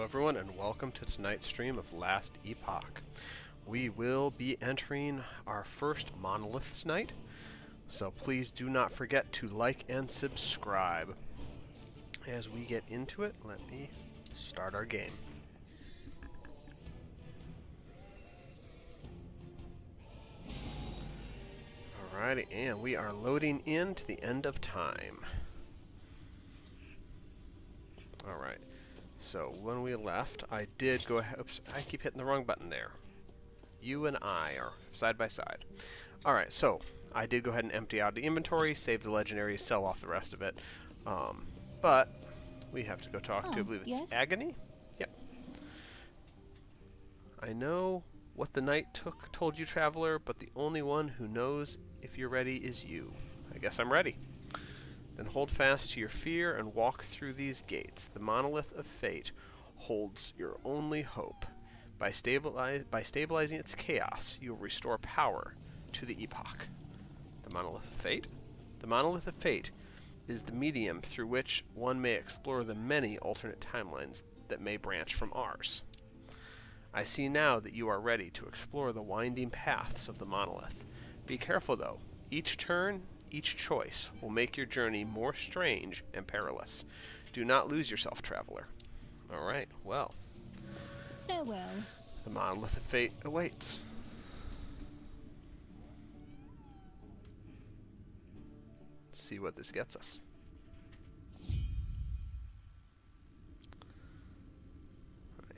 everyone, and welcome to tonight's stream of Last Epoch. We will be entering our first monolith tonight, so please do not forget to like and subscribe. As we get into it, let me start our game. Alrighty, and we are loading in to the end of time. Alright. So, when we left, I did go ahead... Oops, I keep hitting the wrong button there. You and I are side by side. Alright, so, I did go ahead and empty out the inventory, save the legendary, sell off the rest of it. But, we have to go talk to, I believe it's Agony? Yep. I know what the night told you, Traveler, but the only one who knows if you're ready is you. I guess I'm ready. Then hold fast to your fear and walk through these gates. The monolith of fate holds your only hope. By stabilizing its chaos, you will restore power to the epoch. The monolith of fate? The monolith of fate is the medium through which one may explore the many alternate timelines that may branch from ours. I see now that you are ready to explore the winding paths of the monolith. Be careful though. Each turn, each choice will make your journey more strange and perilous. Do not lose yourself, Traveler. Alright, well. Farewell. The monolith of fate awaits. Let's see what this gets us.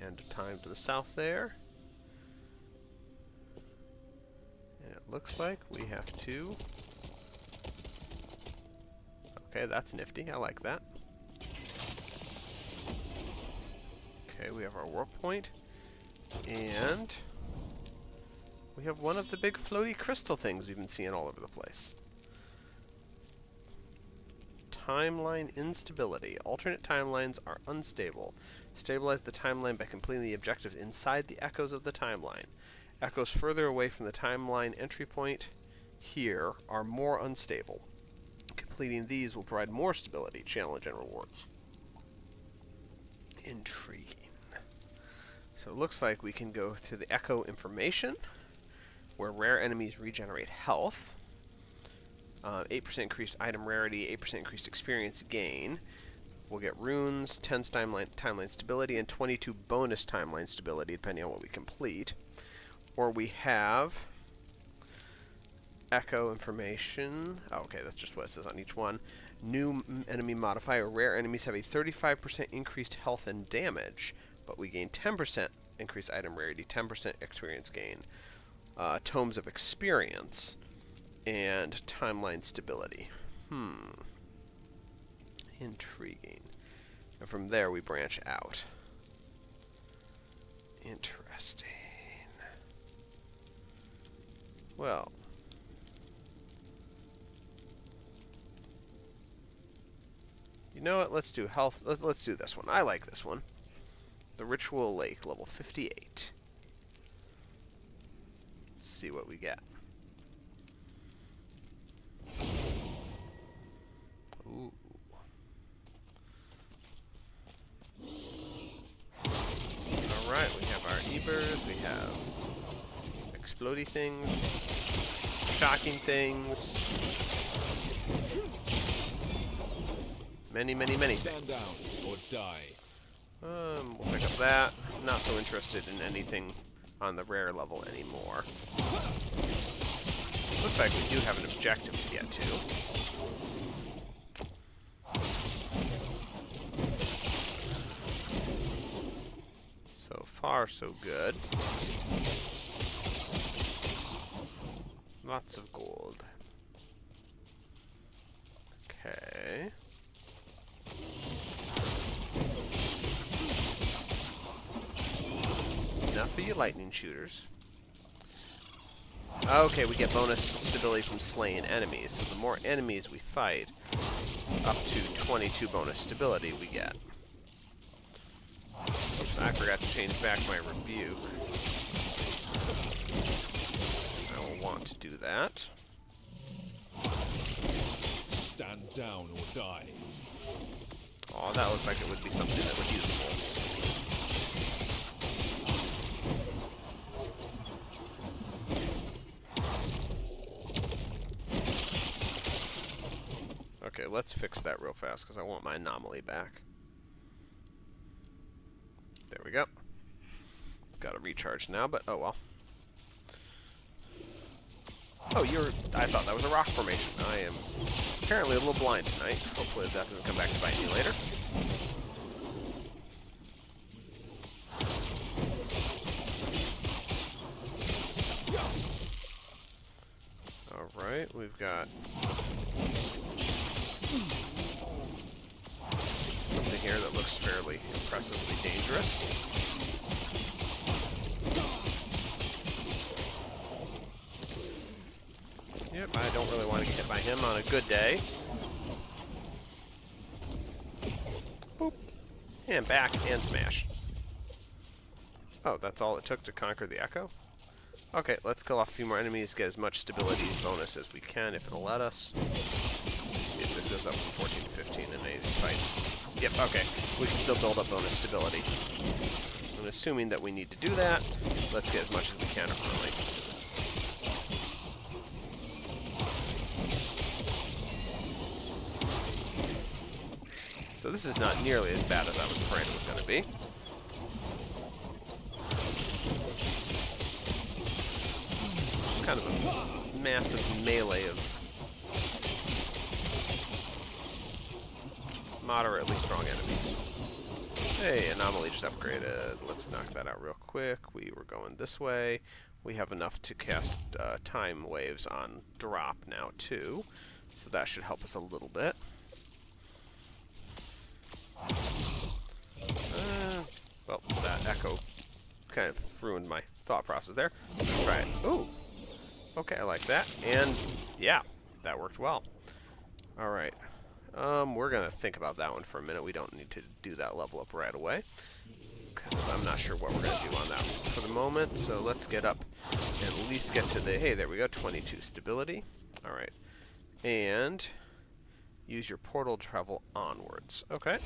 End of time to the south there. And it looks like we have to... Okay, that's nifty. I like that. Okay, we have our warp point. And we have one of the big floaty crystal things we've been seeing all over the place. Timeline instability. Alternate timelines are unstable. Stabilize the timeline by completing the objectives inside the echoes of the timeline. Echoes further away from the timeline entry point here are more unstable. Completing these will provide more stability, challenge, and rewards. Intriguing. So it looks like we can go to the Echo information, where rare enemies regenerate health. 8% increased item rarity, 8% increased experience gain. We'll get runes, 10 timeline stability, and 22 bonus timeline stability, depending on what we complete. Or we have... Echo information. Oh, okay, that's just what it says on each one. New enemy modifier. Rare enemies have a 35% increased health and damage, but we gain 10% increased item rarity, 10% experience gain. Tomes of experience, and timeline stability. Intriguing. And from there we branch out. Interesting. Well... You know what? Let's do health. Let's do this one. I like this one. The Ritual Lake, level 58. Let's see what we get. Ooh. Alright, we have our Ebers, we have explodey things, shocking things. Many, many, many Stand things. down or die. We'll pick up that. Not so interested in anything on the rare level anymore. Looks like we do have an objective to get to. So far, so good. Lots of gold. Okay. Enough for you lightning shooters. Okay, we get bonus stability from slaying enemies. So the more enemies we fight, up to 22 bonus stability we get. Oops, I forgot to change back my rebuke. I will want to do that. Stand down or die. Oh, that looked like it would be something that was useful. let's fix that real fast because I want my anomaly back. There we go. Got to recharge now, but oh well. Oh, I thought that was a rock formation. I am apparently a little blind tonight. Hopefully that doesn't come back to bite me later. Alright, we've got something here that looks fairly impressively dangerous. Yep, I don't really want to get hit by him on a good day. Boop. And back and smash. Oh, that's all it took to conquer the Echo? Okay, let's kill off a few more enemies, get as much stability bonus as we can if it'll let us. See if this goes up from 14 to 15 in any of these fights. Yep, okay. We can still build up bonus stability. I'm assuming that we need to do that. Let's get as much as we can early. So this is not nearly as bad as I was afraid it was going to be. Kind of a massive melee of moderately strong enemies. Hey, anomaly just upgraded. Let's knock that out real quick. We were going this way. We have enough to cast time waves on drop now too, so that should help us a little bit. Well, that echo kind of ruined my thought process there. Let's try it. Ooh. Okay, I like that. And, yeah, that worked well. Alright. We're going to think about that one for a minute. We don't need to do that level up right away. I'm not sure what we're going to do on that for the moment. So let's get up and at least get to the... Hey, there we go. 22 stability. Alright. And use your portal to travel onwards. Okay.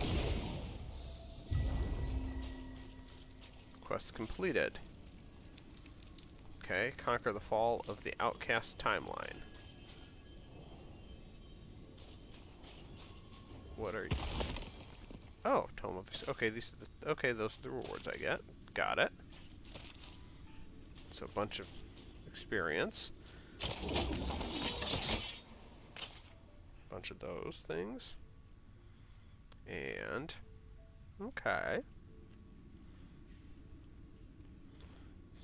Quest completed. Okay, conquer the fall of the outcast timeline. What are you? Oh, tome of... Okay, these are the... Okay, those are the rewards I get. Got it. So a bunch of experience. Bunch of those things. And... Okay.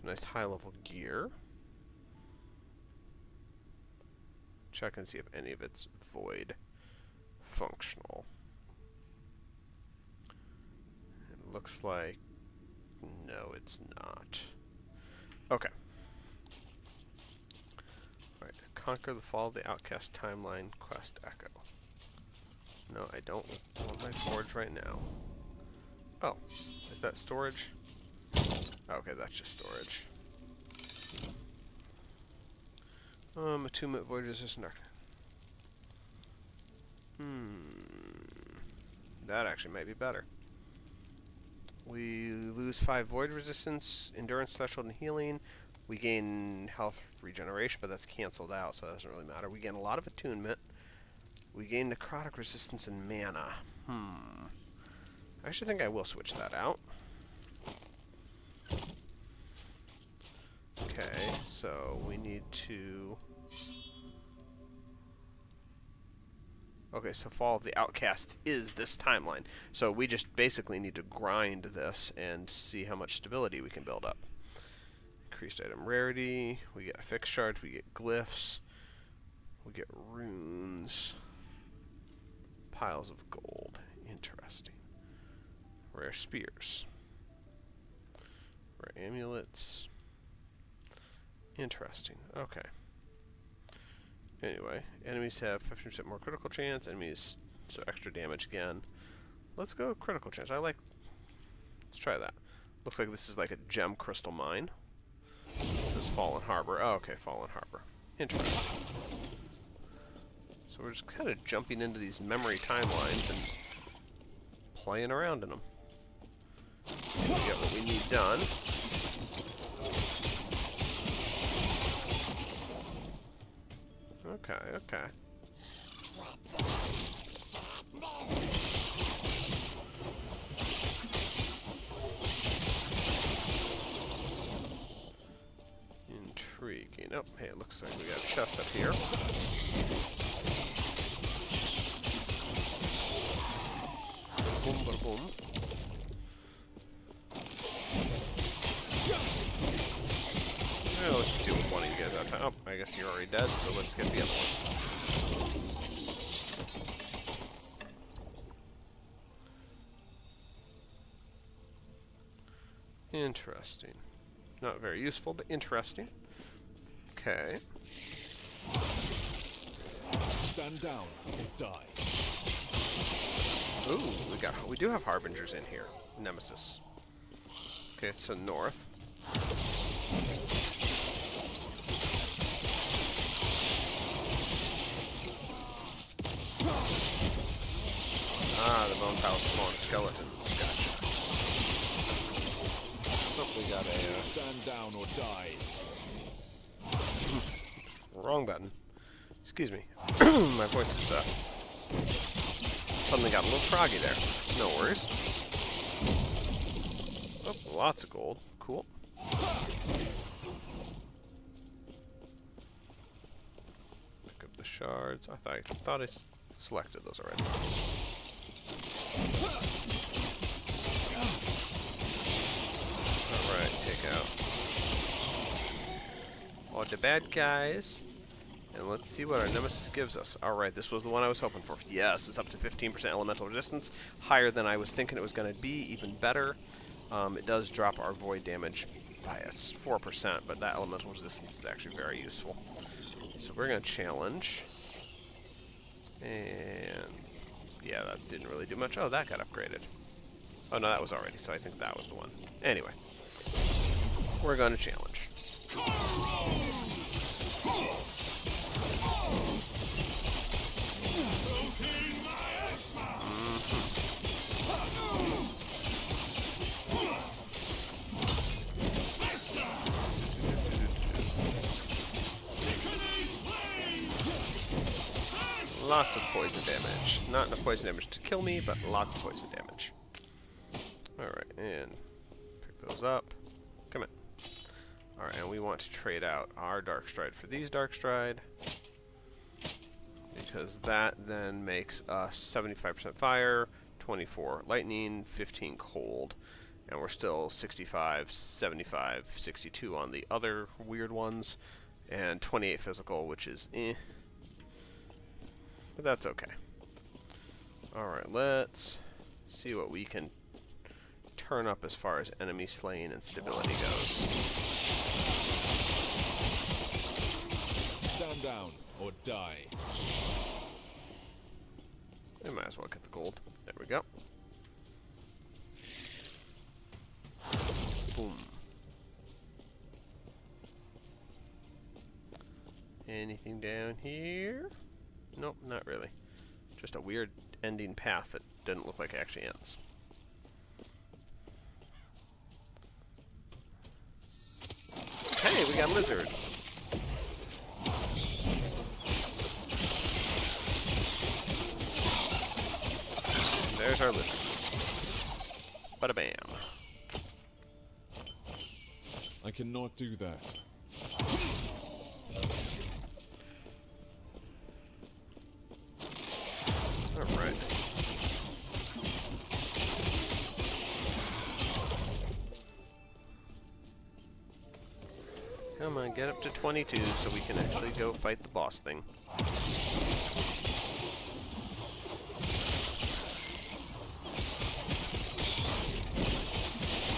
Nice high-level gear. Check and see if any of it's void functional. It looks like... No, it's not. Okay. Alright, conquer the fall of the outcast timeline quest echo. No, I don't want my forge right now. Oh, is that storage? Okay, that's just storage. Attunement void resistant arc. That actually might be better. We lose 5 void resistance, endurance threshold, and healing. We gain health regeneration, but that's canceled out, so that doesn't really matter. We gain a lot of attunement. We gain necrotic resistance and mana. I actually think I will switch that out. Okay, so we need to... Okay, so Fall of the Outcast is this timeline. So we just basically need to grind this and see how much stability we can build up. Increased item rarity, we get fixed shards, we get glyphs, we get runes, piles of gold. Interesting. Rare spears. Rare amulets. Interesting. Okay. Anyway, enemies have 50% more critical chance. Enemies, so extra damage again. Let's go critical chance. Let's try that. Looks like this is like a gem crystal mine. This Fallen Harbor. Oh, okay, Fallen Harbor. Interesting. So we're just kind of jumping into these memory timelines and playing around in them. We get what we need done. Okay, okay. freaky. Nope. Hey, it looks like we got a chest up here. Boom, bada boom. Well, let's just deal with one of you guys at a time. Oh, I guess you're already dead, so let's get the other one. Interesting. Not very useful, but interesting. Okay. Stand down or die. Ooh, we do have harbingers in here. Nemesis. Okay, so north. Ah, the bone palace spawn skeletons. Gotcha. Oh, we got a Stand down or die. wrong button. Excuse me. My voice is suddenly got a little froggy there. No worries. Oh, lots of gold. Cool. Pick up the shards. I thought I selected those already. Alright, take out all the bad guys. And let's see what our nemesis gives us. Alright, this was the one I was hoping for. Yes, it's up to 15% elemental resistance. Higher than I was thinking it was going to be. Even better. It does drop our void damage by 4%, but that elemental resistance is actually very useful. So we're going to challenge. And yeah, that didn't really do much. Oh, that got upgraded. Oh, no, that was already, so I think that was the one. Anyway, we're going to challenge. Lots of poison damage. Not enough poison damage to kill me, but lots of poison damage. Alright, and pick those up. Come in. Alright, and we want to trade out our Dark Stride for these Dark Stride. Because that then makes us 75% fire, 24 lightning, 15 cold. And we're still 65, 75, 62 on the other weird ones. And 28 physical, which is eh. But that's okay. Alright, let's see what we can turn up as far as enemy slaying and stability goes. Stand down or die. We might as well get the gold. There we go. Boom. Anything down here? Nope, not really. Just a weird ending path that didn't look like it actually ends. Hey, we got a lizard. There's our lizard. Bada bam. I cannot do that. Alright. Come on, get up to 22 so we can actually go fight the boss thing.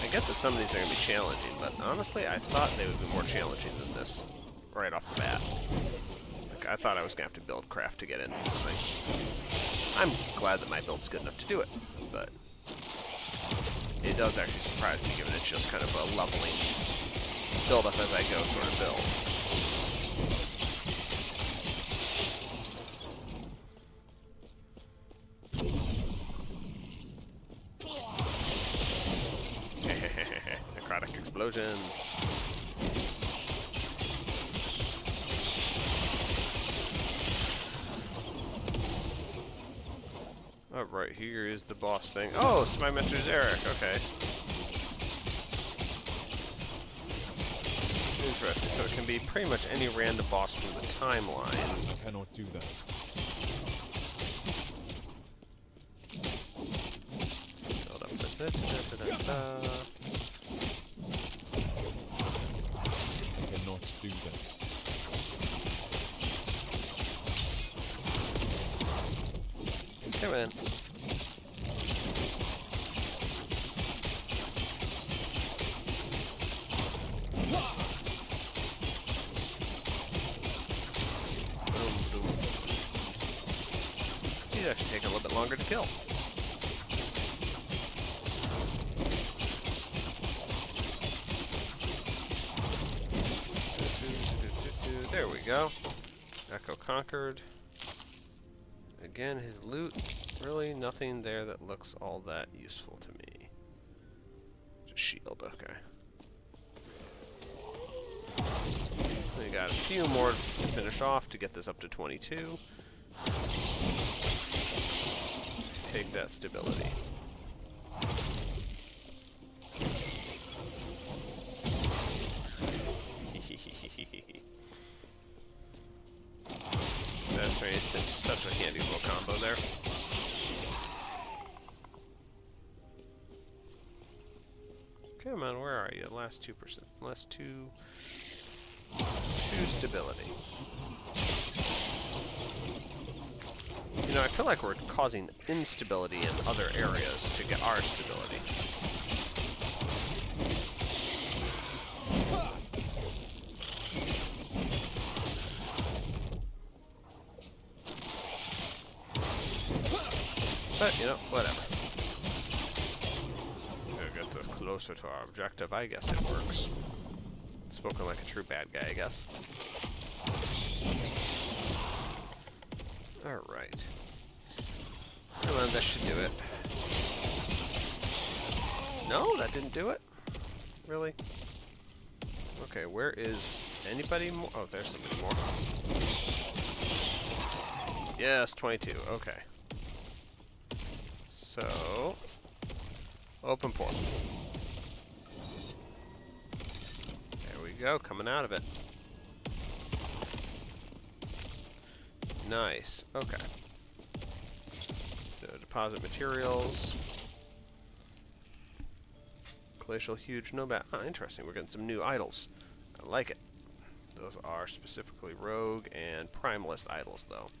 I get that some of these are going to be challenging, but honestly, I thought they would be more challenging than this right off the bat. Like, I thought I was going to have to build craft to get into this thing. I'm glad that my build's good enough to do it, but it does actually surprise me given it's just kind of a leveling build up as I go sort of build. Necrotic explosions. Alright, here is the boss thing. Oh, it's my mentor's Eric, okay. Interesting. So it can be pretty much any random boss from the timeline. I cannot do that. Build up. Da-da-da-da-da-da. I cannot do that. Come in. Boom, boom. These actually take a little bit longer to kill. There we go. Echo conquered. Again, his loot, really nothing there that looks all that useful to me. Just shield, okay. We got a few more to finish off to get this up to 22. Take that stability. That's very such a handy little combo there. Come on, where are you? Last 2%. Last 2 stability. You know, I feel like we're causing instability in other areas to get our stability. But, you know, whatever. It gets us closer to our objective. I guess it works. Spoken like a true bad guy, I guess. Alright. Come on, that should do it. No, that didn't do it? Really? Okay, where is anybody more? Oh, there's somebody more. Yes, 22. Okay. So, open portal. There we go, coming out of it. Nice. Okay. So, deposit materials. Glacial huge no bat. Oh, interesting. We're getting some new idols. I like it. Those are specifically rogue and primalist idols, though.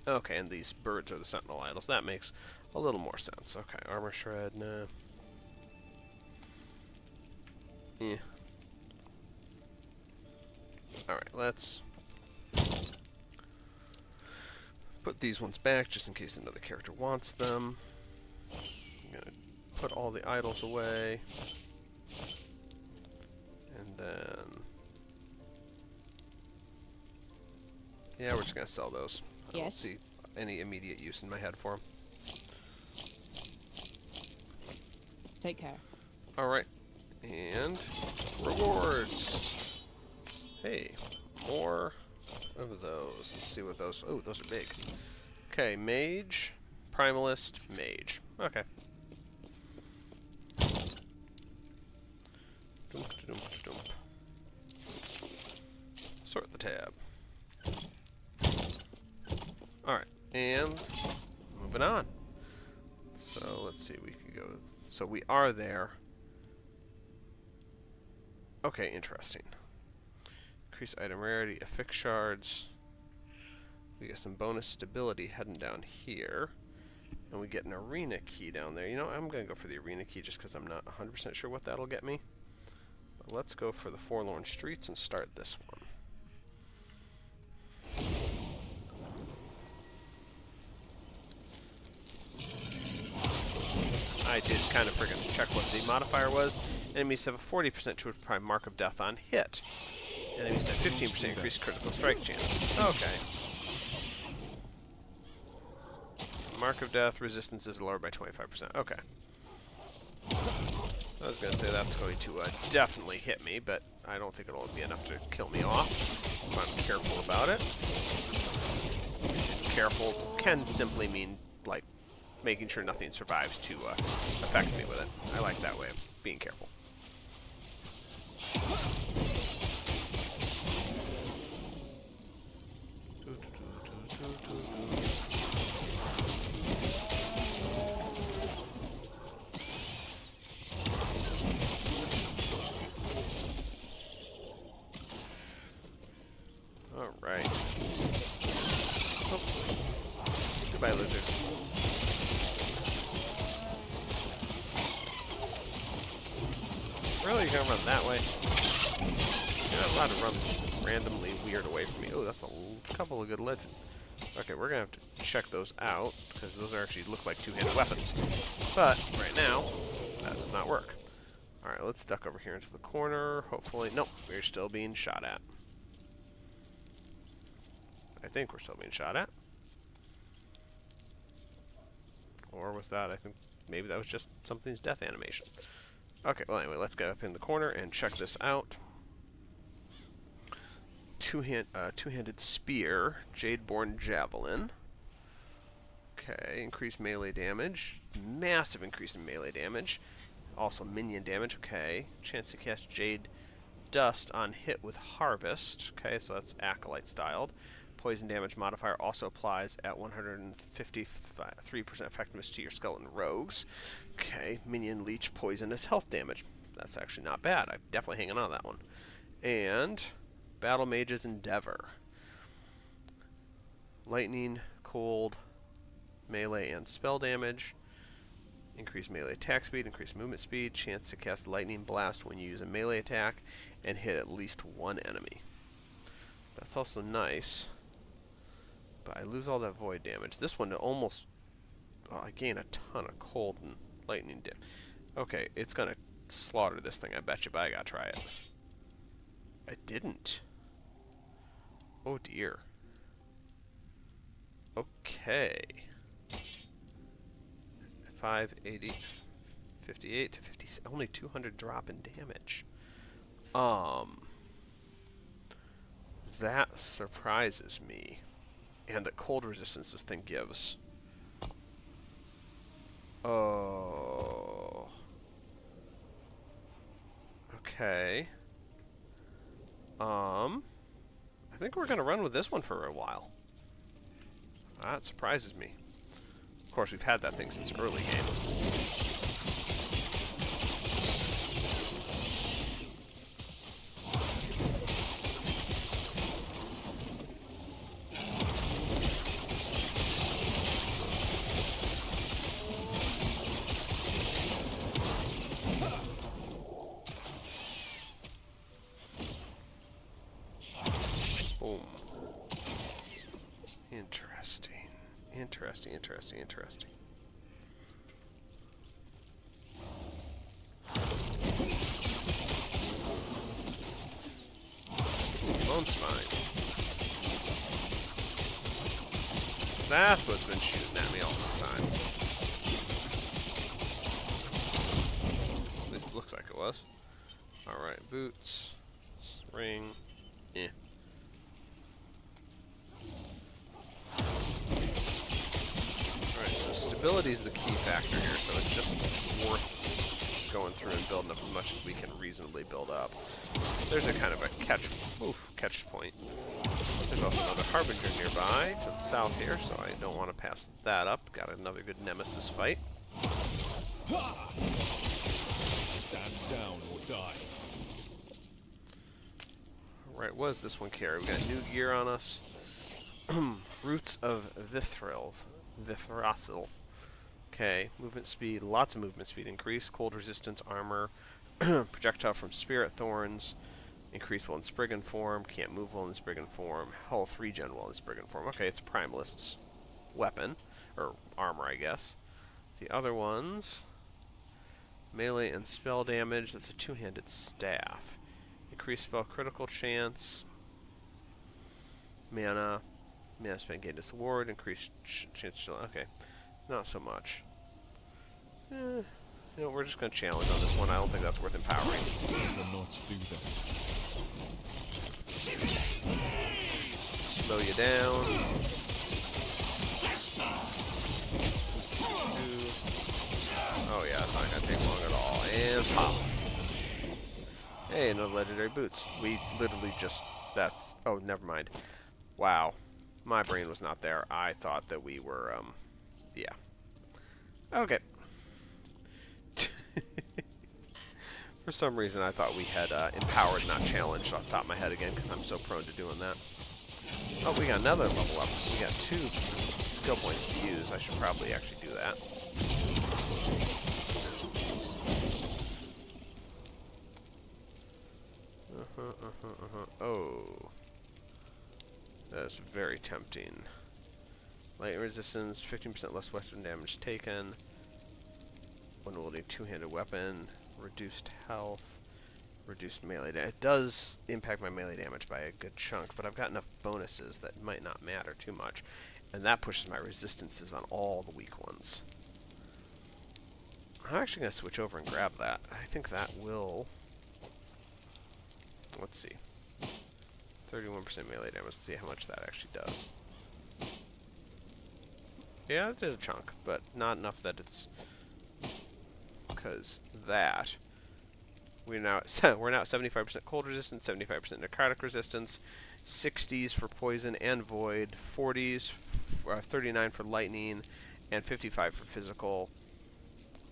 Okay, and these birds are the sentinel idols. That makes a little more sense. Okay, armor shred, nah. Yeah. Alright, let's put these ones back just in case another character wants them. I'm gonna put all the idols away. And then... yeah, we're just gonna sell those. I don't see any immediate use in my head for them. Take care. Alright. And rewards. Hey, more of those. Let's see what those... oh, those are big. Okay, mage, primalist, mage. Okay. Sort the tab. Alright, and moving on. So let's see, we could go. So we are there. Okay, interesting. Increase item rarity, affix shards. We get some bonus stability heading down here. And we get an arena key down there. You know, I'm going to go for the arena key just because I'm not 100% sure what that'll get me. But let's go for the Forlorn Streets and start this one. I did kind of forget to check what the modifier was. Enemies have a 40% true prime mark of death on hit. Enemies have 15% increased critical strike chance. Okay. Mark of death resistance is lowered by 25%. Okay. I was going to say that's going to definitely hit me, but I don't think it'll be enough to kill me off if I'm careful about it. Careful can simply mean, like, making sure nothing survives to affect me with it. I like that way of being careful. Alright. Oh. Goodbye, lizard. Really? You're gonna run that way? You're not allowed to run randomly weird away from me. Oh, that's a couple of good legends. Okay, we're gonna have to check those out, because those actually look like two-handed weapons. But, right now, that does not work. Alright, let's duck over here into the corner. Hopefully, nope, we're still being shot at. I think we're still being shot at. Or was that, I think, maybe that was just something's death animation. Okay, well anyway, let's get up in the corner and check this out. Two-handed spear, Jadeborn javelin. Okay, increased melee damage. Massive increase in melee damage. Also minion damage, okay. Chance to cast Jade Dust on hit with Harvest. Okay, so that's Acolyte styled. Poison damage modifier also applies at 153% effectiveness to your skeleton rogues. Okay, minion leech poisonous health damage. That's actually not bad. I'm definitely hanging on that one. And Battle Mage's Endeavor. Lightning, cold, melee, and spell damage. Increase melee attack speed, increase movement speed, chance to cast Lightning Blast when you use a melee attack, and hit at least one enemy. That's also nice. But I lose all that void damage. This one almost... Oh, I gain a ton of cold and lightning damage. Okay, it's gonna slaughter this thing, I bet you, but I gotta try it. I didn't. Oh dear. Okay. 580, 58 to 50, only 200 drop in damage. That surprises me. And the cold resistance this thing gives. Oh. Okay. I think we're gonna run with this one for a while. That surprises me. Of course, we've had that thing since early game. Boom. Interesting. Interesting, interesting, interesting. Bone spine. That's what's been shooting at me all this time. At least it looks like it was. Alright, boots. Ring. Eh. Stability is the key factor here, so it's just worth going through and building up as much as we can reasonably build up. There's a kind of a catch point. There's also another Harbinger nearby to the south here, so I don't want to pass that up. Got another good Nemesis fight. Stand down or die. Alright, what does this one carry? We got new gear on us. Roots of Vithrasil. Okay, movement speed, lots of movement speed increase, cold resistance, armor, projectile from spirit thorns, increase while in Spriggan form, can't move while in Spriggan form, health regen while in Spriggan form. Okay, it's a Primalist's weapon, or armor, I guess. The other ones, melee and spell damage, that's a two-handed staff. Increase spell critical chance, mana spent gain to sword, increased chance to... Okay, not so much. You know, we're just going to challenge on this one. I don't think that's worth empowering. Cannot do that. Slow you down. 2. Oh yeah, it's not going to take long at all. And pop. Hey, no legendary boots. We literally just... That's... Oh, never mind. Wow. My brain was not there. I thought that we were, yeah. Okay. For some reason, I thought we had empowered, not challenged, off the top of my head again, because I'm so prone to doing that. Oh, we got another level up. We got 2 skill points to use. I should probably actually do that. Oh. That's very tempting. Light resistance, 15% less weapon damage taken. One wielding two-handed weapon. Reduced health. Reduced melee damage. It does impact my melee damage by a good chunk, but I've got enough bonuses that might not matter too much. And that pushes my resistances on all the weak ones. I'm actually going to switch over and grab that. I think that will... Let's see. 31% melee damage. Let's see how much that actually does. Yeah, it did a chunk, but not enough that it's... Because that... We're now at 75% cold resistance, 75% necrotic resistance, 60s for poison and void, 40s, 39 for lightning, and 55 for physical,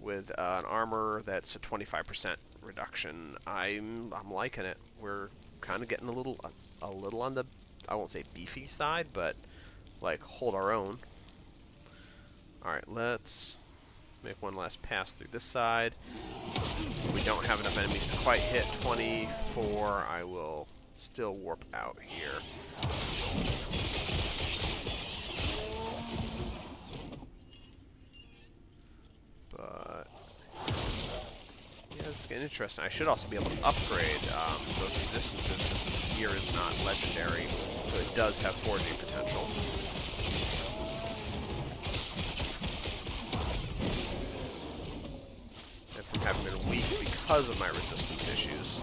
with an armor that's a 25% reduction. I'm liking it. We're kind of getting a little on the, I won't say beefy side, but like hold our own. All right, let's make one last pass through this side. We don't have enough enemies to quite hit 24. I will still warp out here. But yeah, it's getting interesting. I should also be able to upgrade those resistances because the spear is not legendary, so it does have forging potential. From having been weak because of my resistance issues,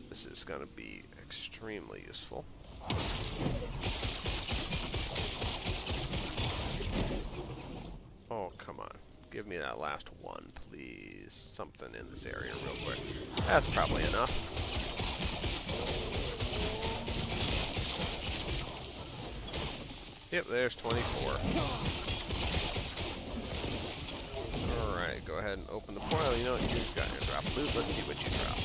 this is going to be extremely useful. Oh, come on. Give me that last one, please. Something in this area real quick. That's probably enough. Yep, there's 24. Alright, go ahead and open the portal. You know what? You've got your drop loot. Let's see what you drop.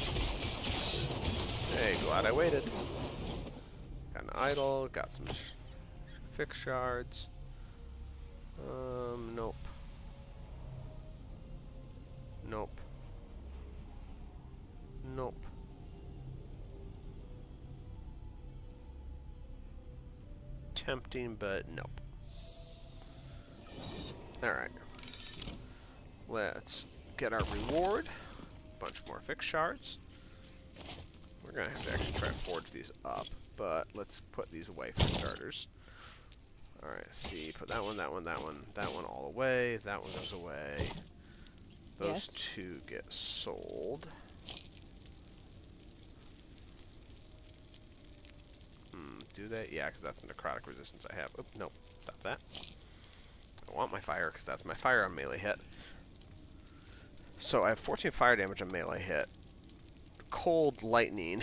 Hey, glad I waited. Got an idol. Got some fix shards. Nope. Nope. Nope. Tempting, but nope. Alright. Let's get our reward. A bunch more fix shards. We're going to have to actually try to forge these up, but let's put these away for starters. Alright, see. Put that one, that one, that one, that one all away. That one goes away. Those two get sold. Do they? Yeah, because that's the necrotic resistance I have. Oop, nope. Stop that. I want my fire because that's my fire on melee hit. So I have 14 fire damage on melee hit, cold, lightning,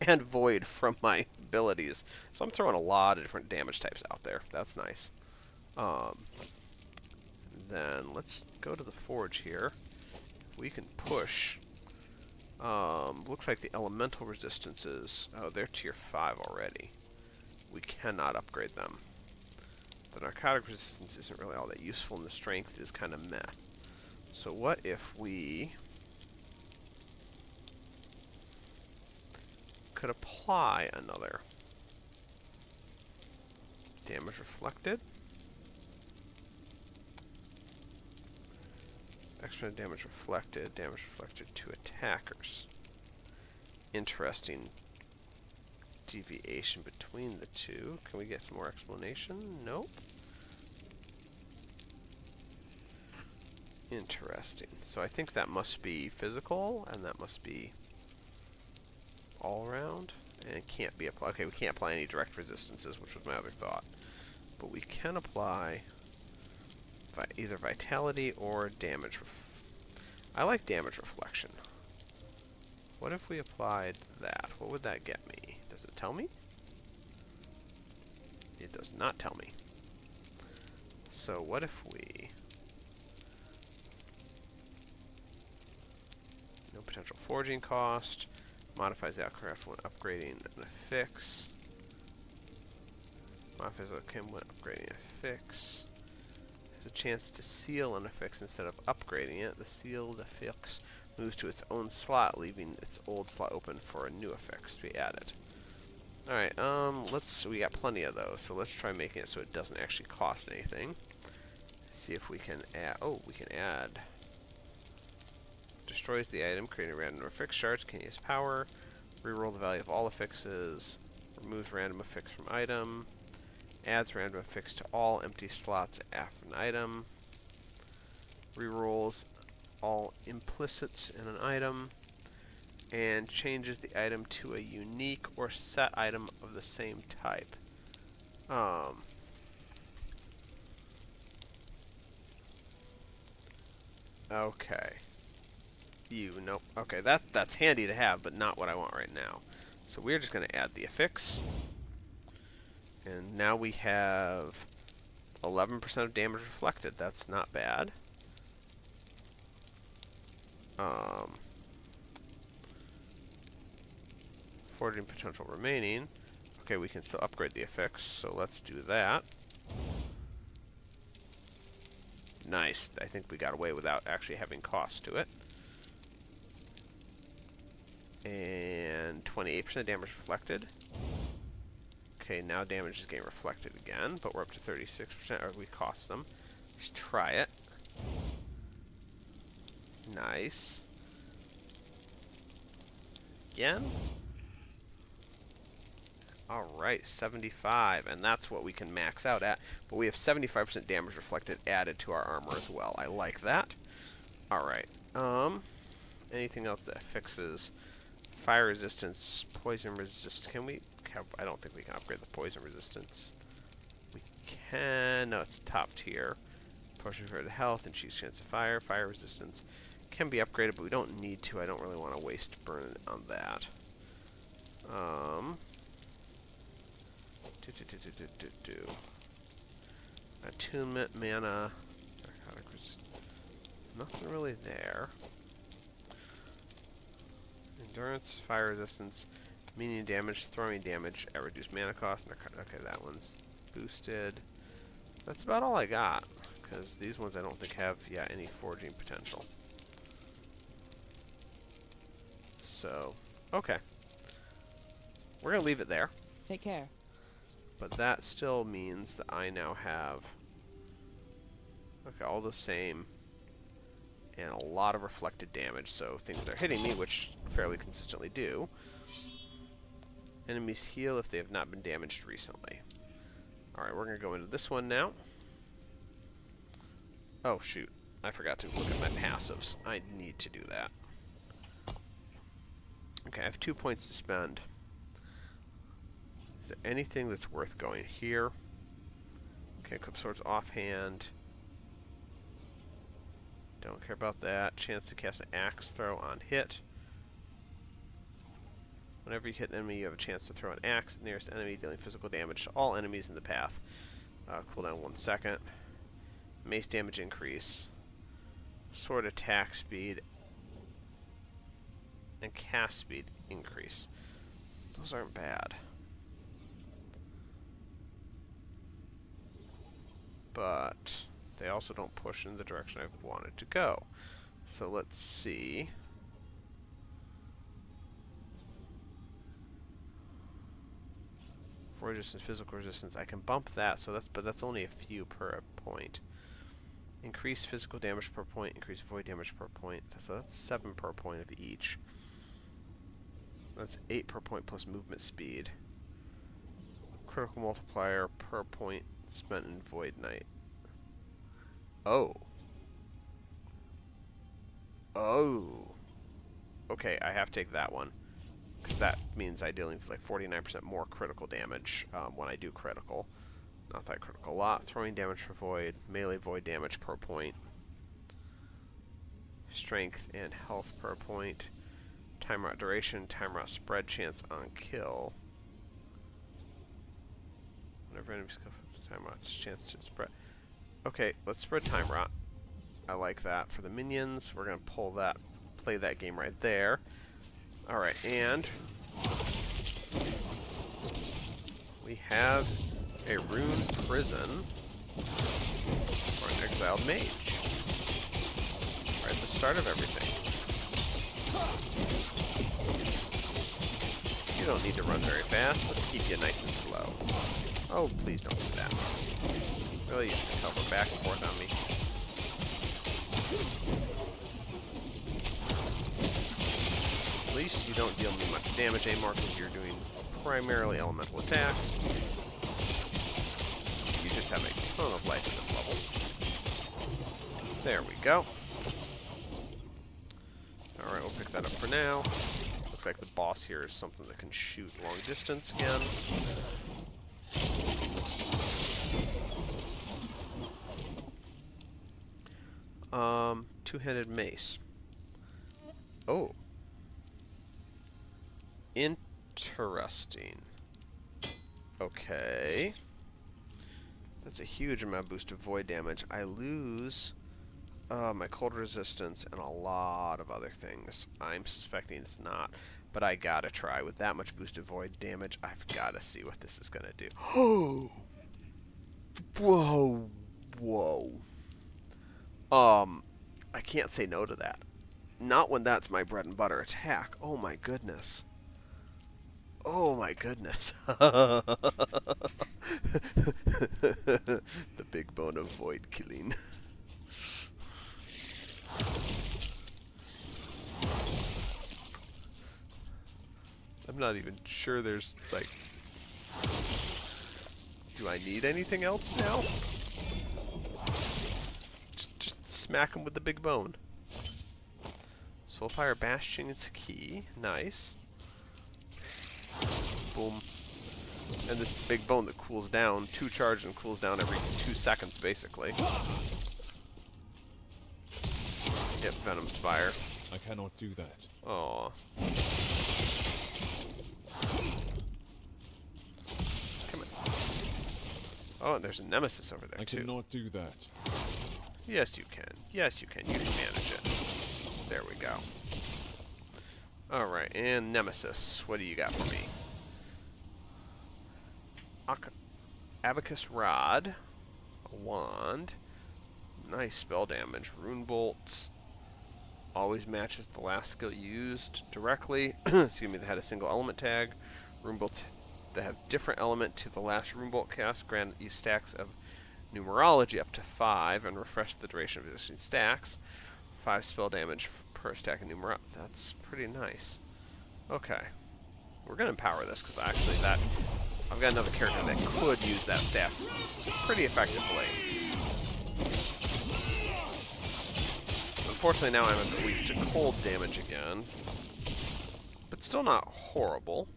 and void from my abilities. So I'm throwing a lot of different damage types out there. That's nice. Then let's go to the forge here. We can push. Looks like the elemental resistances. Oh, they're tier 5 already. We cannot upgrade them. The narcotic resistance isn't really all that useful, and the strength is kind of meh. So what if we could apply another damage reflected? Extra damage reflected to attackers. Interesting deviation between the two. Can we get some more explanation? Nope. Interesting. So I think that must be physical, and that must be all around. And it can't be applied. Okay, we can't apply any direct resistances, which was my other thought. But we can apply either vitality or damage. I like damage reflection. What if we applied that? What would that get me? Does it tell me? It does not tell me. So what if we... No potential forging cost. Modifies the outcraft when upgrading an affix. Modifies okay when upgrading a fix. There's a chance to seal an affix instead of upgrading it. The sealed affix moves to its own slot, leaving its old slot open for a new affix to be added. Alright, we got plenty of those, so let's try making it so it doesn't actually cost anything. See if we can add, we can add. Destroys the item, creating random affix shards, can use power. Reroll the value of all affixes. Removes random affix from item. Adds random affix to all empty slots after an item. Rerolls all implicits in an item. And changes the item to a unique or set item of the same type. Okay. Nope. Okay, that's handy to have, but not what I want right now. So we're just going to add the affix. And now we have 11% of damage reflected. That's not bad. 14 potential remaining. Okay, we can still upgrade the affix, so let's do that. Nice. I think we got away without actually having cost to it. And 28% damage reflected. Okay, now damage is getting reflected again, but we're up to 36%, or we cost them. Let's try it. Nice. Again. Alright, 75, and that's what we can max out at. But we have 75% damage reflected added to our armor as well. I like that. Alright. Anything else that fixes fire resistance, poison resistance? Can we have, I don't think we can upgrade the poison resistance. We can. No, it's top tier. Potion for the health and choose chance of fire. Fire resistance can be upgraded, but we don't need to. I don't really want to waste burn on that. Attunement, mana, narcotic resistance. Nothing really there. Endurance, fire resistance, medium damage, throwing damage at reduced mana cost. Okay, that one's boosted. That's about all I got, because these ones I don't think have any forging potential. So, okay. We're going to leave it there. Take care. But that still means that I now have all the same and a lot of reflected damage. So things that are hitting me, which fairly consistently do. Enemies heal if they have not been damaged recently. Alright, we're going to go into this one now. Oh, shoot. I forgot to look at my passives. I need to do that. Okay, I have 2 points to spend. Is there anything that's worth going here? Okay, equip swords offhand. Don't care about that. Chance to cast an axe throw on hit. Whenever you hit an enemy, you have a chance to throw an axe at the nearest enemy, dealing physical damage to all enemies in the path. Cooldown 1 second. Mace damage increase. Sword attack speed. And cast speed increase. Those aren't bad. But they also don't push in the direction I wanted to go. So let's see. For resistance, physical resistance, I can bump that. So that's only a few per point. Increase physical damage per point, increase void damage per point. So that's 7 per point of each. That's 8 per point plus movement speed. Critical multiplier per point spent in Void Knight. Oh. Oh. Okay, I have to take that one. Because that means I deal with like 49% more critical damage when I do critical. Not that critical. A lot. Throwing damage for Void. Melee Void damage per point. Strength and health per point. Timer out duration. Timer out spread chance on kill. Whenever enemies go for time rot, chance to spread. Okay, let's spread time rot. I like that. For the minions, we're gonna pull that, play that game right there. Alright, and we have A rune prison. Or an exiled mage. Right at the start of everything. You don't need to run very fast. Let's keep you nice and slow. Oh, please don't do that. Really, you have to hover back and forth on me. At least you don't deal me much damage anymore because you're doing primarily elemental attacks. You just have a ton of life at this level. There we go. Alright, we'll pick that up for now. Looks like the boss here is something that can shoot long distance again. Two-handed mace. Oh. Interesting. Okay. That's a huge amount of boosted void damage. I lose my cold resistance and a lot of other things. I'm suspecting it's not, but I gotta try. With that much boosted void damage, I've gotta see what this is gonna do. Oh! Whoa! Whoa. I can't say no to that. Not when that's my bread and butter attack. Oh my goodness. Oh my goodness. The big bone of void killing. I'm not even sure there's, like... Do I need anything else now? Just smack him with the big bone. Soulfire Bastion is key. Nice. Boom. And this big bone that cools down, 2 charge and cools down every 2 seconds, basically. Yep, Venom Spire. I cannot do that. Aw. Come on. Oh, and there's a nemesis over there, I too. cannot do that. Yes, you can. Yes, you can. You can manage it. There we go. Alright, and Nemesis. What do you got for me? Abacus Rod. A wand. Nice spell damage. Rune Bolts. Always matches the last skill used directly. Excuse me, that had a single element tag. Rune Bolts that have different element to the last Rune Bolt cast grant you stacks of numerology up to 5 and refresh the duration of existing stacks. 5 spell damage per stack of numerology. That's pretty nice. Okay. We're going to empower this because actually I've got another character that could use that staff pretty effectively. Unfortunately now I'm weak to cold damage again. But still not horrible.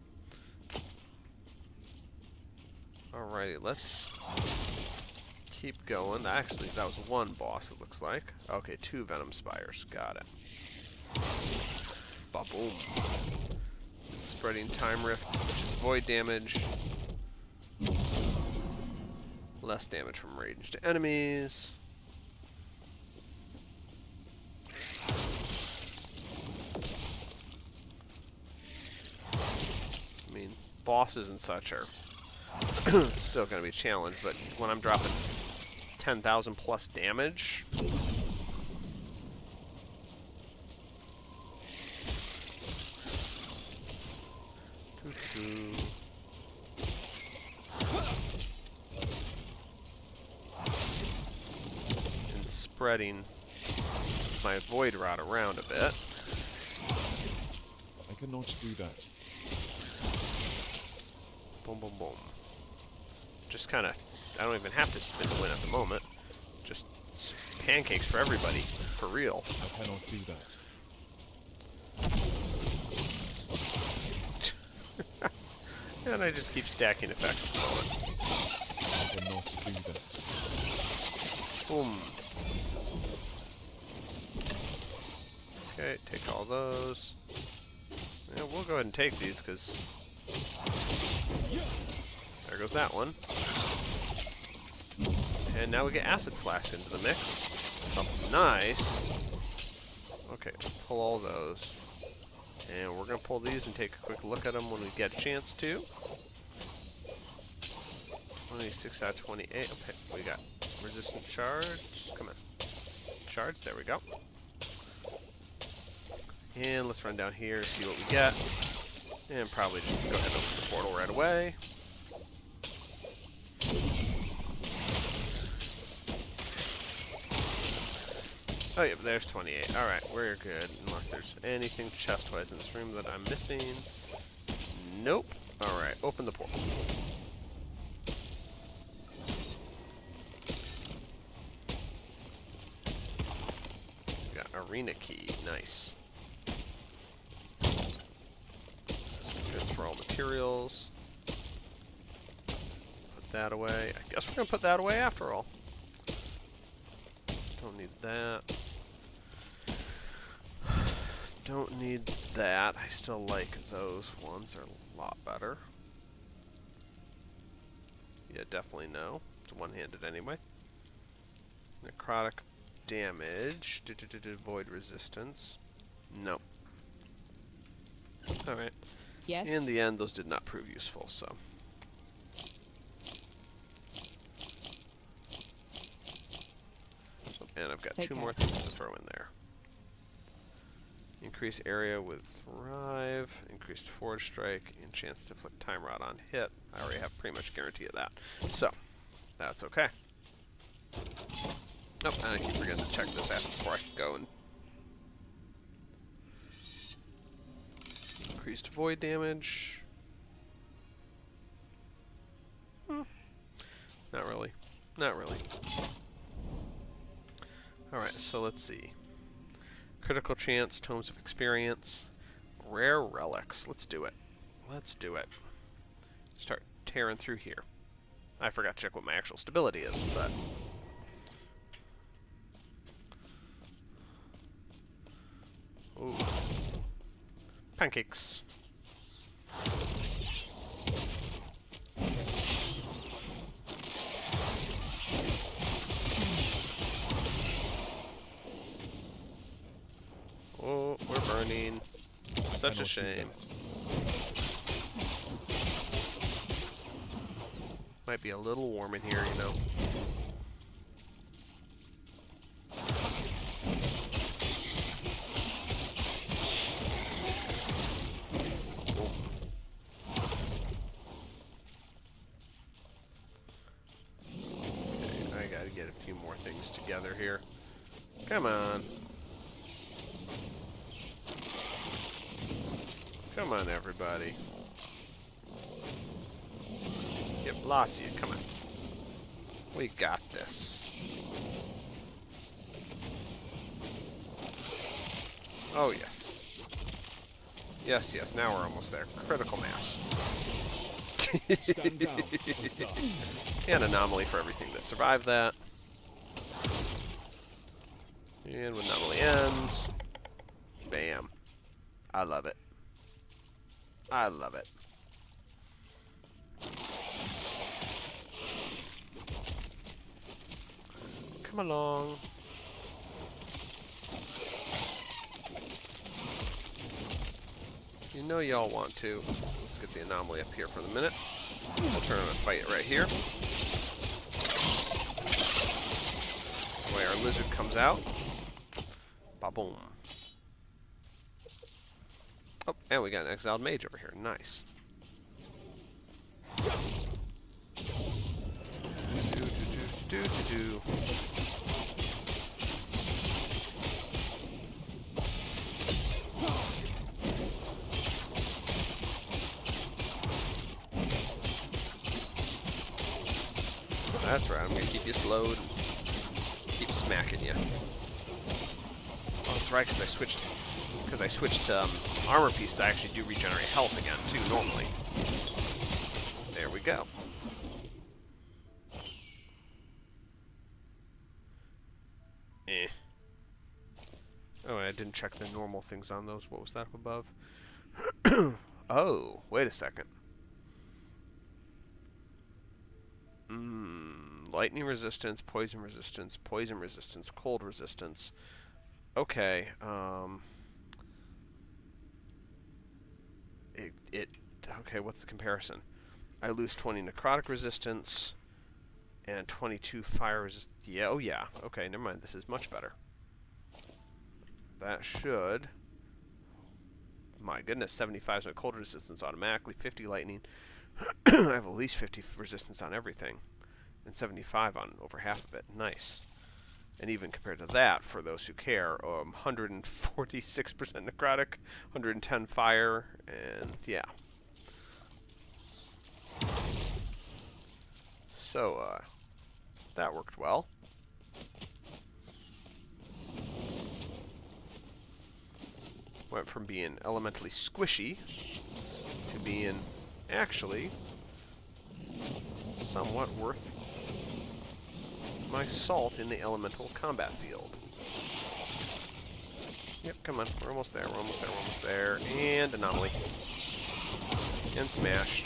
Alrighty, let's keep going. Actually, that was 1 boss, it looks like. Okay, 2 Venom Spires. Got it. Ba-boom. Spreading Time Rift, which is void damage. Less damage from ranged enemies. I mean, bosses and such are still going to be a challenge, but when I'm dropping 10,000 plus damage... and spreading my void rod around a bit. I cannot do that. Boom, boom, boom. Just kind of, I don't even have to spin to win at the moment. Just pancakes for everybody, for real. I cannot do that. And I just keep stacking effects for the moment. I cannot do that. Boom. Okay, take all those. Yeah, we'll go ahead and take these because there goes that one. And now we get Acid Flask into the mix. Oh, nice. Okay, pull all those. And we're going to pull these and take a quick look at them when we get a chance to. 26 out of 28. Okay, we got resistant charge. Come on. Charge, there we go. And let's run down here, see what we get. And probably just go ahead and open the portal right away. Oh, yeah, there's 28. Alright, we're good. Unless there's anything chest-wise in this room that I'm missing. Nope. Alright, open the portal. We got arena key. Nice. Good for all materials. Put that away. I guess we're going to put that away after all. Don't need that. Don't need that. I still like those ones. They're a lot better. Yeah, definitely no. It's one-handed anyway. Necrotic damage. Void resistance. Nope. Alright. Yes. In the end, those did not prove useful, so. And I've got two more things to throw in there. Increase area with Thrive, increased Forge Strike, and chance to inflict Time Rod on hit. I already have pretty much guarantee of that. So, that's okay. Oh, and I keep forgetting to check this out before I go and... Increased Void damage. Not really. Not really. Alright, so let's see. Critical chance, Tomes of Experience, Rare Relics. Let's do it. Let's do it. Start tearing through here. I forgot to check what my actual stability is, but... Ooh. Pancakes. Oh, we're burning. Such a shame. Might be a little warm in here, you know. Okay, I gotta get a few more things together here. Come on. Come on, everybody. Yep, lots of you. Come on. We got this. Oh, yes. Yes, yes. Now we're almost there. Critical mass. Stand down. And anomaly for everything that survived that. And when anomaly ends, bam. I love it. I love it. Come along. You know y'all want to. Let's get the anomaly up here for the minute. We'll turn and fight it right here. The way our lizard comes out. Ba-boom. Oh, and we got an exiled mage over here. Nice. Do. That's right. I'm gonna keep you slowed. Keep smacking you. Oh, that's right, because I switched armor pieces. I actually do regenerate health again too normally. There we go. Oh, I didn't check the normal things on those. What was that up above? Oh, wait a second. Lightning resistance, poison resistance, cold resistance. Okay, okay, what's the comparison? I lose 20 necrotic resistance, And 22 fire resist. Yeah, oh yeah. Okay, never mind. This is much better. That should... My goodness, 75 is my cold resistance automatically, 50 lightning. I have at least 50 resistance on everything. And 75 on over half of it. Nice. And even compared to that, for those who care, 146% necrotic, 110 fire, and yeah. So, that worked well. Went from being elementally squishy to being actually somewhat worth my salt in the elemental combat field. Yep, come on. We're almost there. We're almost there. We're almost there. And anomaly. And smash.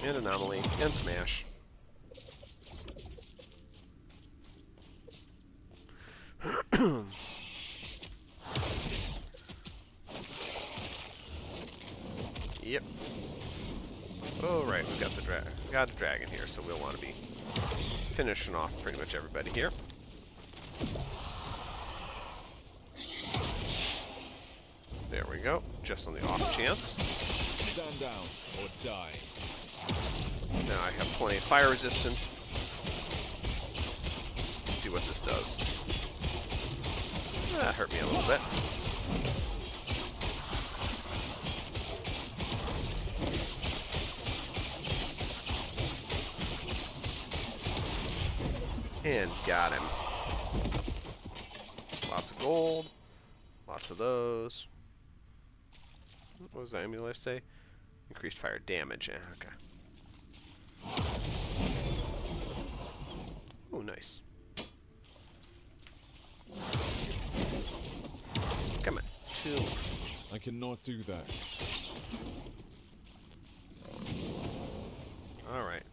And anomaly. And smash. Yep. Oh, right. We've got the dragon here, so we'll want to be finishing off pretty much everybody here. There we go. Just on the off chance. Stand down or die. Now I have plenty of fire resistance. Let's see what this does. That hurt me a little bit. And got him. Lots of gold. Lots of those. What was that amulet say? Increased fire damage. Yeah, okay. Oh, nice. Come on. 2 more. I cannot do that. Alright.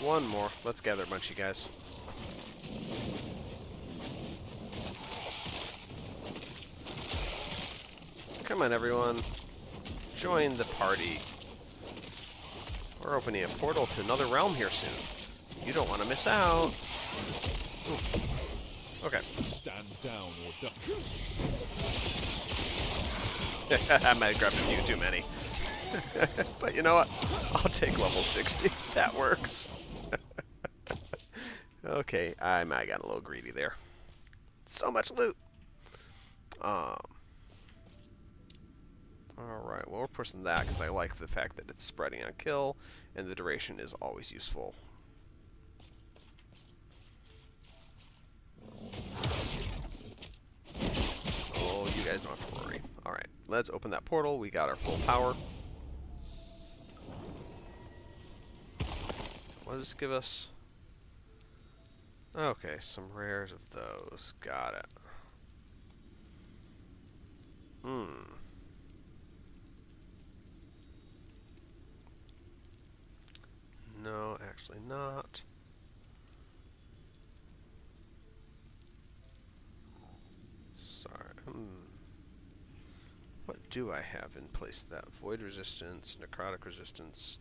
1 more. Let's gather a bunch of you guys. Come on, everyone. Join the party. We're opening a portal to another realm here soon. You don't want to miss out. Ooh. Okay. Stand down or die. I might have grabbed a few too many. But you know what? I'll take level 60. That works. Okay, I got a little greedy there. So much loot. Alright, well we're pushing that because I like the fact that it's spreading on kill, and the duration is always useful. Oh, you guys don't have to worry. Alright, let's open that portal. We got our full power. What does this give us? Okay, some rares of those. Got it. No, actually not. Sorry. What do I have in place of that? Void resistance, necrotic resistance.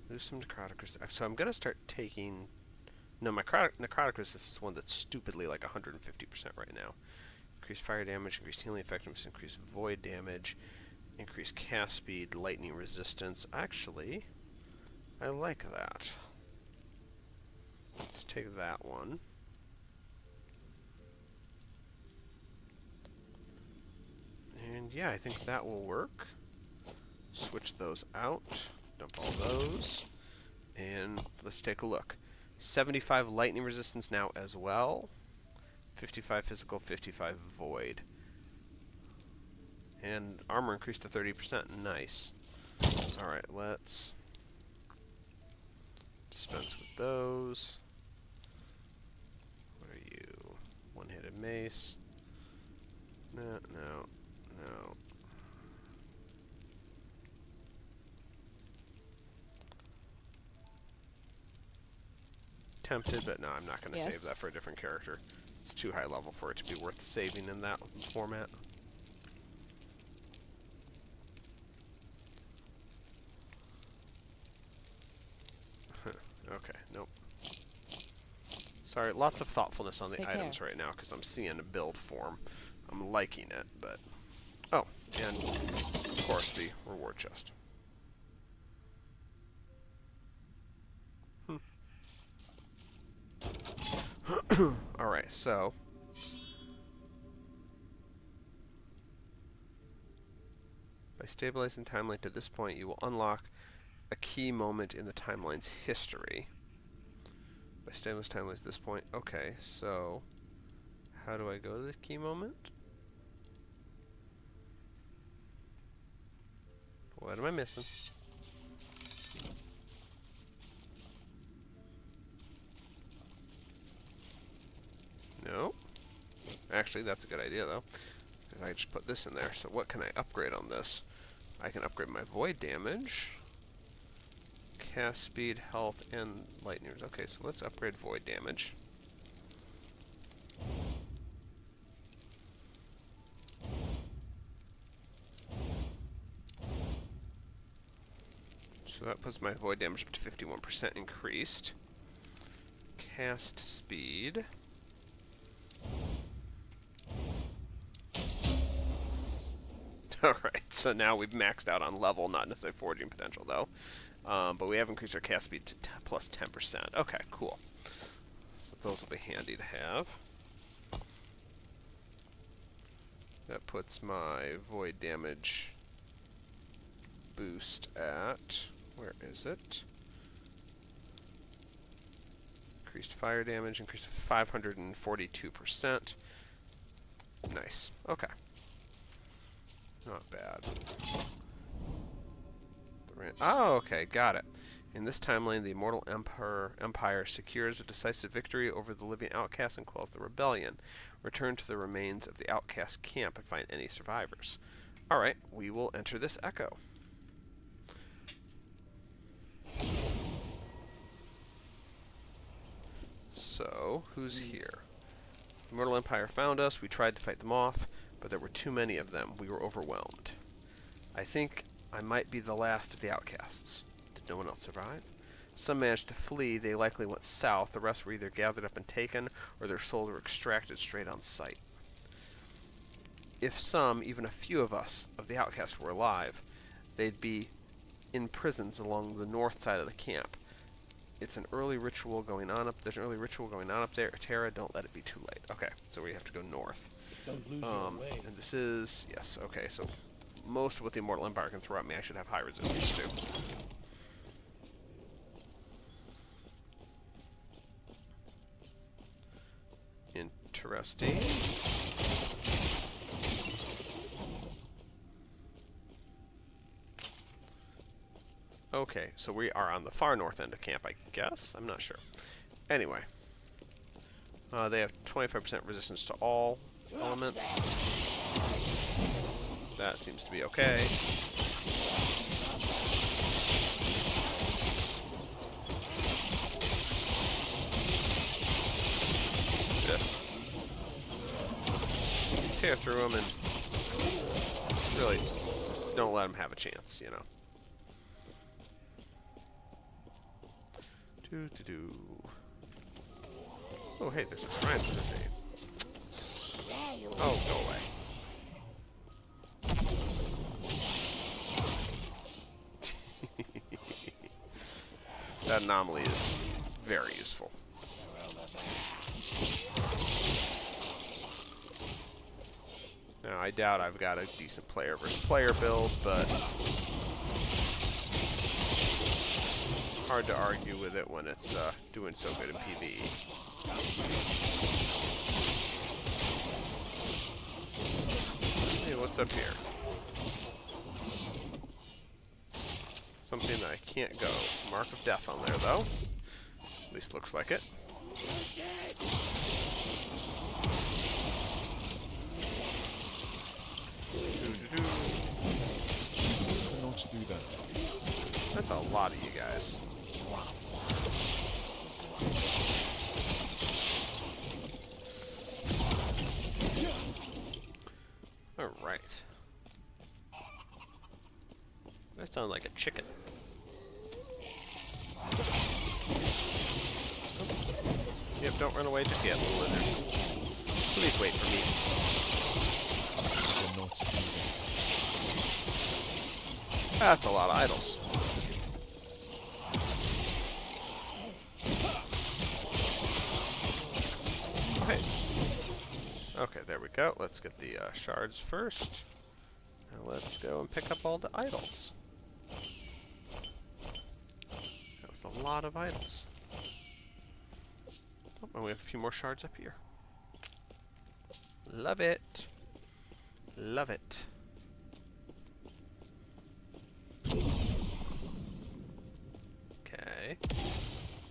Lose some necrotic resistance. So I'm going to start taking... No, my necrotic resistance is one that's stupidly like 150% right now. Increased fire damage, increased healing effectiveness, increased void damage, increased cast speed, lightning resistance. Actually, I like that. Let's take that one. And yeah, I think that will work. Switch those out. Dump all those. And let's take a look. 75 lightning resistance now as well. 55 physical, 55 void. And armor increased to 30%. Nice. Alright, let's dispense with those. What are you? One-handed mace. No, no, no. tempted, but no, I'm not going to Yes. save that for a different character. It's too high level for it to be worth saving in that format. Okay, nope. Sorry, lots of thoughtfulness on the Take items care. right now because I'm seeing a build form. I'm liking it, but... Oh, and of course the reward chest. Alright, so... By stabilizing timeline to this point, you will unlock a key moment in the timeline's history. By stabilizing timeline to this point, okay, so... How do I go to the key moment? What am I missing? No. Actually, that's a good idea, though. Because I just put this in there. So what can I upgrade on this? I can upgrade my void damage, cast speed, health, and lightning. Okay, so let's upgrade void damage. So that puts my void damage up to 51% increased. Cast speed. Alright, so now we've maxed out on level, not necessarily foraging potential though. But we have increased our cast speed to plus 10%. Okay, cool. So those will be handy to have. That puts my void damage boost at... Where is it? Increased fire damage, increased 542%. Nice. Okay. Not bad. Oh, okay, got it. In this timeline, the immortal empire secures a decisive victory over the living outcasts and quells the rebellion. Return to the remains of the outcast camp and find any survivors. Alright, we will enter this echo. So, who's here? The Immortal Empire found us. We tried to fight them off, but there were too many of them. We were overwhelmed. I think I might be the last of the outcasts. Did no one else survive? Some managed to flee. They likely went south. The rest were either gathered up and taken, or their souls were extracted straight on sight. If some, even a few of us, of the outcasts were alive, they'd be in prisons along the north side of the camp. It's an early ritual going on up. There's an early ritual going on up there. Terra, don't let it be too late. Okay, so we have to go north. Don't lose your way. And this is yes. Okay, so most of what the Immortal Empire can throw at me, I should have high resistance to. Interesting. Okay, so we are on the far north end of camp, I guess? I'm not sure. Anyway. They have 25% resistance to all elements. That seems to be okay. Just tear through them and really don't let them have a chance, you know. Oh, hey, there's a shrine for this name. Oh, go away. That anomaly is very useful. Now, I doubt I've got a decent player versus player build, but hard to argue with it when it's doing so good in PvE. Hey, what's up here? Something that I can't go. Mark of Death on there, though. At least looks like it. Cannot do that. That's a lot of you guys. Sound like a chicken. Oops. Yep, don't run away just yet, little lizard. Please wait for me. Will not do that. That's a lot of idols. Okay. Okay, there we go. Let's get the shards first. Now let's go and pick up all the idols. That was a lot of idols. Oh, and we have a few more shards up here. Love it. Love it. Okay.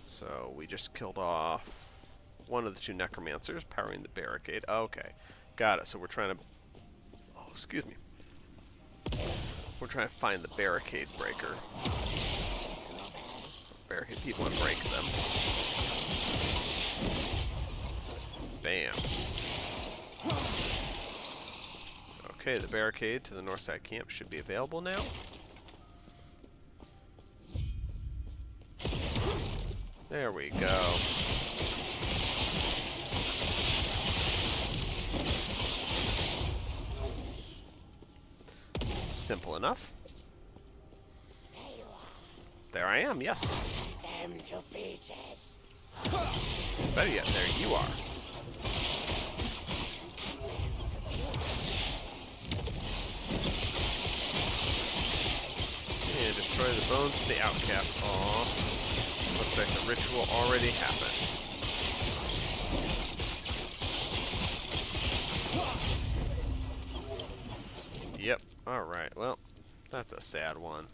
So we just killed off one of the two necromancers powering the barricade. Okay. Got it. So we're trying to... Oh, excuse me. We're trying to find the barricade breaker. Barricade people and break them. Bam. Okay, the barricade to the north side camp should be available now. There we go. Simple enough. There I am, yes. Them to pieces. Better yet, there you are. And destroy the bones of the outcast. Aww. Looks like the ritual already happened. Yep. Alright, well, that's a sad one.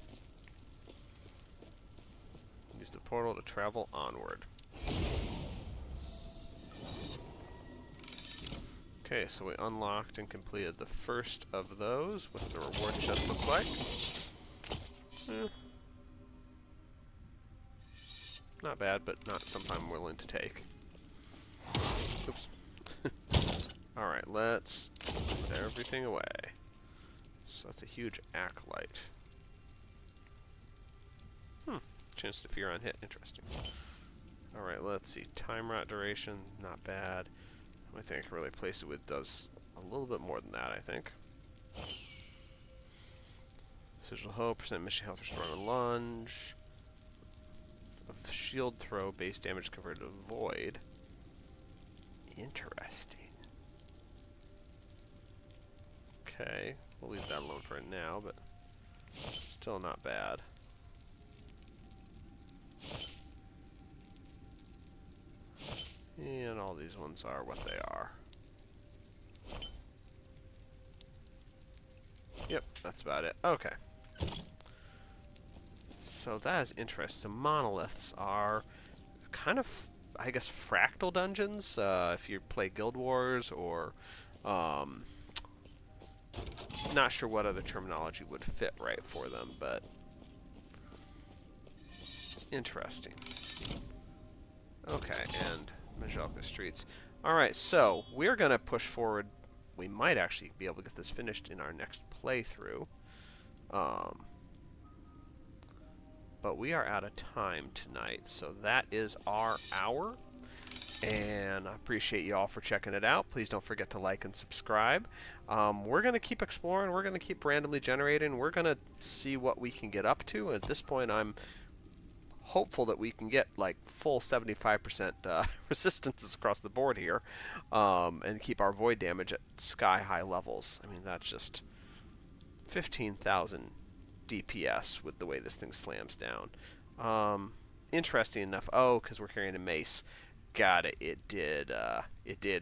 Use the portal to travel onward. Okay, so we unlocked and completed the first of those. What's the reward chest look like? Not bad, but not something I'm willing to take. Oops. Alright, let's put everything away. So that's a huge acolyte. Chance to fear on hit. Interesting. Alright, let's see. Time rot duration, not bad. I think I can really place it with does a little bit more than that, I think. Sigil Hope, percent mission health restored on lunge. A shield throw, base damage converted to void. Interesting. Okay, we'll leave that alone for now, but still not bad. And all these ones are what they are. Yep, that's about it. Okay. So that is interesting. Monoliths are kind of, I guess, fractal dungeons. If you play Guild Wars or... not sure what other terminology would fit right for them, but... it's interesting. Okay, and... Majalka Streets. Alright, so we're going to push forward. We might actually be able to get this finished in our next playthrough. But we are out of time tonight, so that is our hour. And I appreciate you all for checking it out. Please don't forget to like and subscribe. We're going to keep exploring. We're going to keep randomly generating. We're going to see what we can get up to. And at this point, I'm hopeful that we can get like full 75% resistances across the board here, and keep our void damage at sky high levels. I mean, that's just 15,000 DPS with the way this thing slams down. Interesting enough, because we're carrying a mace. Got it. It did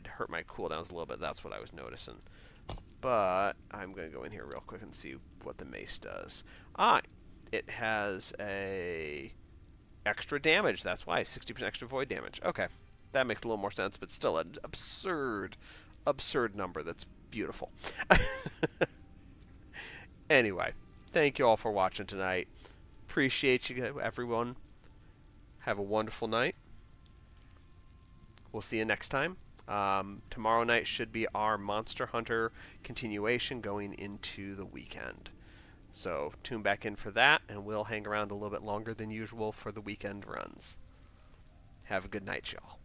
hurt my cooldowns a little bit. That's what I was noticing. But I'm gonna go in here real quick and see what the mace does. It has a extra damage. That's why 60% extra void damage. Okay, that makes a little more sense, but still an absurd number. That's beautiful. Anyway, thank you all for watching tonight. Appreciate you, everyone. Have a wonderful night. We'll see you next time. Tomorrow night should be our Monster Hunter continuation going into the weekend. So tune back in for that, and we'll hang around a little bit longer than usual for the weekend runs. Have a good night, y'all.